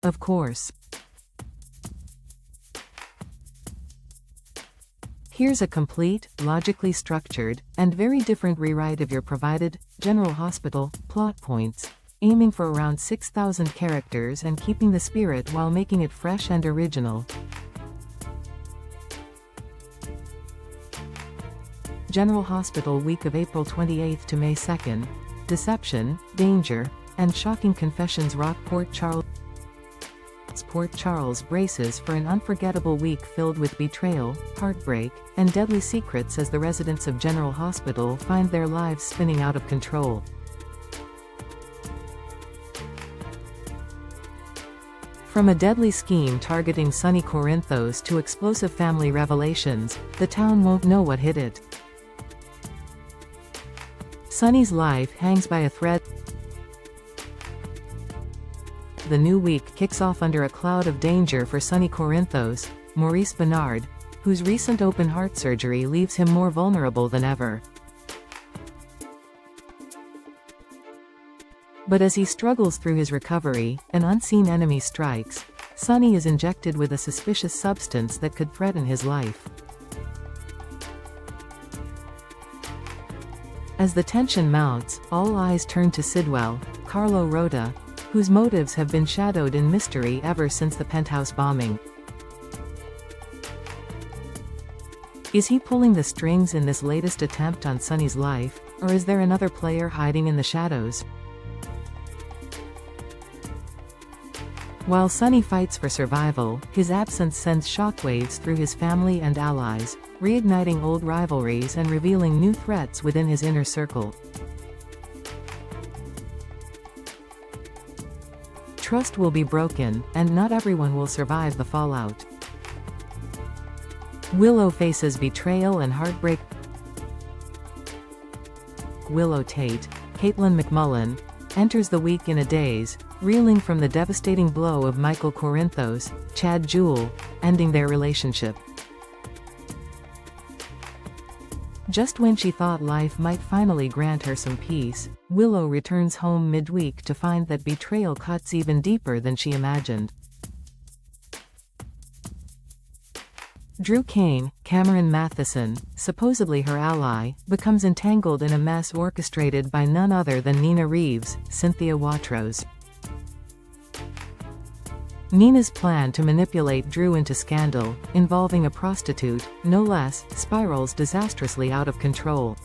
Of course. Here's a complete, logically structured, and very different rewrite of your provided, General Hospital, plot points, aiming for around 6,000 characters and keeping the spirit while making it fresh and original. General Hospital week of April 28 to May 2. Deception, danger, and shocking confessions rock Port Charles. Port Charles braces for an unforgettable week filled with betrayal, heartbreak, and deadly secrets as the residents of General Hospital find their lives spinning out of control. From a deadly scheme targeting Sonny Corinthos to explosive family revelations, the town won't know what hit it. Sonny's life hangs by a thread. The new week kicks off under a cloud of danger for Sonny Corinthos, Maurice Bernard, whose recent open-heart surgery leaves him more vulnerable than ever. But as he struggles through his recovery, an unseen enemy strikes. Sonny is injected with a suspicious substance that could threaten his life. As the tension mounts, all eyes turn to Sidwell, Carlo Rota, whose motives have been shadowed in mystery ever since the penthouse bombing. Is he pulling the strings in this latest attempt on Sonny's life, or is there another player hiding in the shadows? While Sonny fights for survival, his absence sends shockwaves through his family and allies, reigniting old rivalries and revealing new threats within his inner circle. Trust will be broken, and not everyone will survive the fallout. Willow faces betrayal and heartbreak. Willow Tate, Caitlin McMullen, enters the week in a daze, reeling from the devastating blow of Michael Corinthos, Chad Jewell, ending their relationship. Just when she thought life might finally grant her some peace, Willow returns home midweek to find that betrayal cuts even deeper than she imagined. Drew Kane, Cameron Matheson, supposedly her ally, becomes entangled in a mess orchestrated by none other than Nina Reeves, Cynthia Watros. Nina's plan to manipulate Drew into scandal, involving a prostitute, no less, spirals disastrously out of control.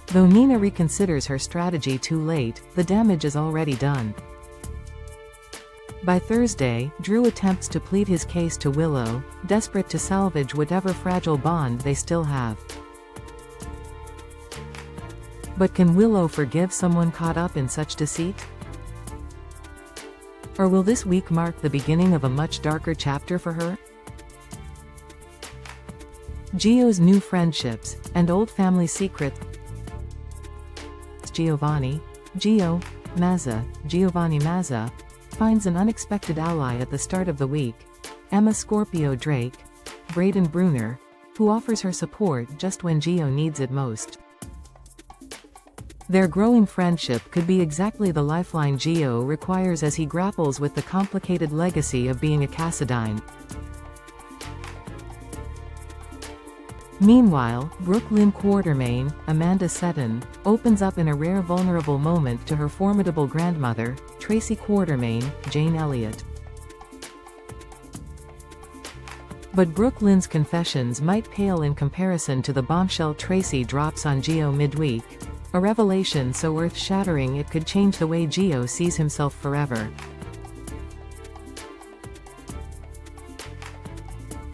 Though Nina reconsiders her strategy too late, the damage is already done. By Thursday, Drew attempts to plead his case to Willow, desperate to salvage whatever fragile bond they still have. But can Willow forgive someone caught up in such deceit? Or will this week mark the beginning of a much darker chapter for her? Gio's new friendships, and old family secrets. Giovanni Mazza, finds an unexpected ally at the start of the week, Emma Scorpio Drake, Braden Bruner, who offers her support just when Gio needs it most. Their growing friendship could be exactly the lifeline Gio requires as he grapples with the complicated legacy of being a Cassadine. Meanwhile, Brooklyn Quartermain, Amanda Seton, opens up in a rare vulnerable moment to her formidable grandmother, Tracy Quartermain, Jane Elliott. But Brooklyn's confessions might pale in comparison to the bombshell Tracy drops on Gio midweek, a revelation so earth-shattering it could change the way Gio sees himself forever.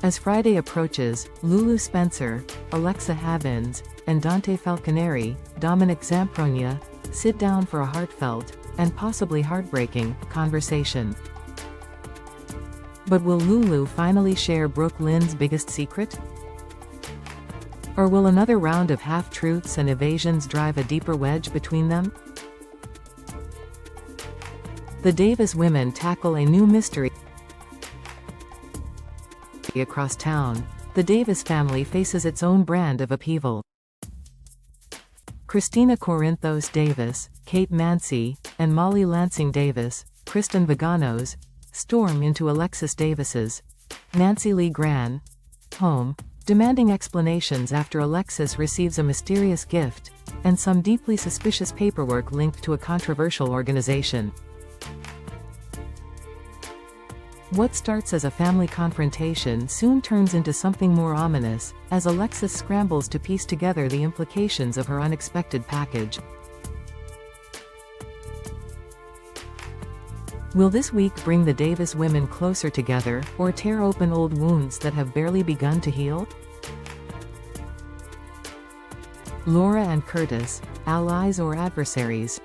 As Friday approaches, Lulu Spencer, Alexa Havins, and Dante Falconeri, Dominic Zamprogna, sit down for a heartfelt, and possibly heartbreaking, conversation. But will Lulu finally share Brooklyn's biggest secret? Or will another round of half-truths and evasions drive a deeper wedge between them? The Davis women tackle a new mystery across town. The Davis family faces its own brand of upheaval. Christina Corinthos Davis, Kate Mancy, and Molly Lansing Davis, Kristen Vaganos, storm into Alexis Davis's, Nancy Lee Gran, home, demanding explanations after Alexis receives a mysterious gift, and some deeply suspicious paperwork linked to a controversial organization. What starts as a family confrontation soon turns into something more ominous, as Alexis scrambles to piece together the implications of her unexpected package. Will this week bring the Davis women closer together, or tear open old wounds that have barely begun to heal? Laura and Curtis, allies or adversaries?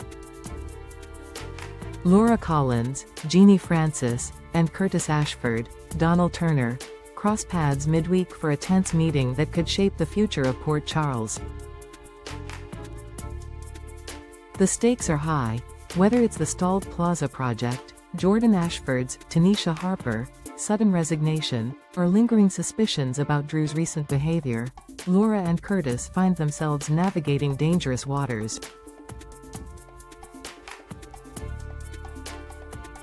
Laura Collins, Jeannie Francis, and Curtis Ashford, Donald Turner, cross paths midweek for a tense meeting that could shape the future of Port Charles. The stakes are high. Whether it's the stalled Plaza project, Jordan Ashford's Tanisha Harper sudden resignation, or lingering suspicions about Drew's recent behavior, Laura and Curtis find themselves navigating dangerous waters.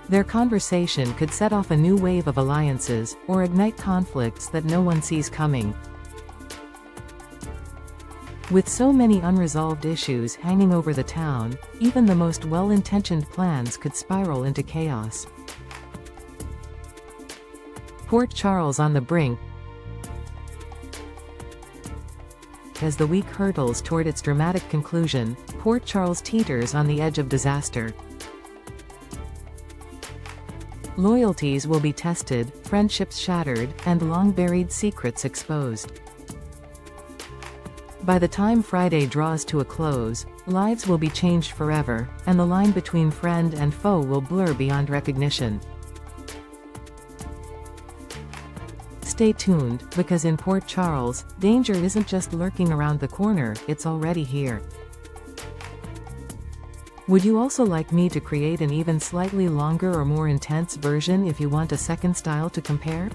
Their conversation could set off a new wave of alliances, or ignite conflicts that no one sees coming. With so many unresolved issues hanging over the town, even the most well-intentioned plans could spiral into chaos. Port Charles on the brink. As the week hurtles toward its dramatic conclusion, Port Charles teeters on the edge of disaster. Loyalties will be tested, friendships shattered, and long-buried secrets exposed. By the time Friday draws to a close, lives will be changed forever, and the line between friend and foe will blur beyond recognition. Stay tuned, because in Port Charles, danger isn't just lurking around the corner, it's already here. Would you also like me to create an even slightly longer or more intense version if you want a second style to compare?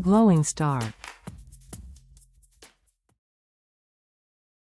Glowing star.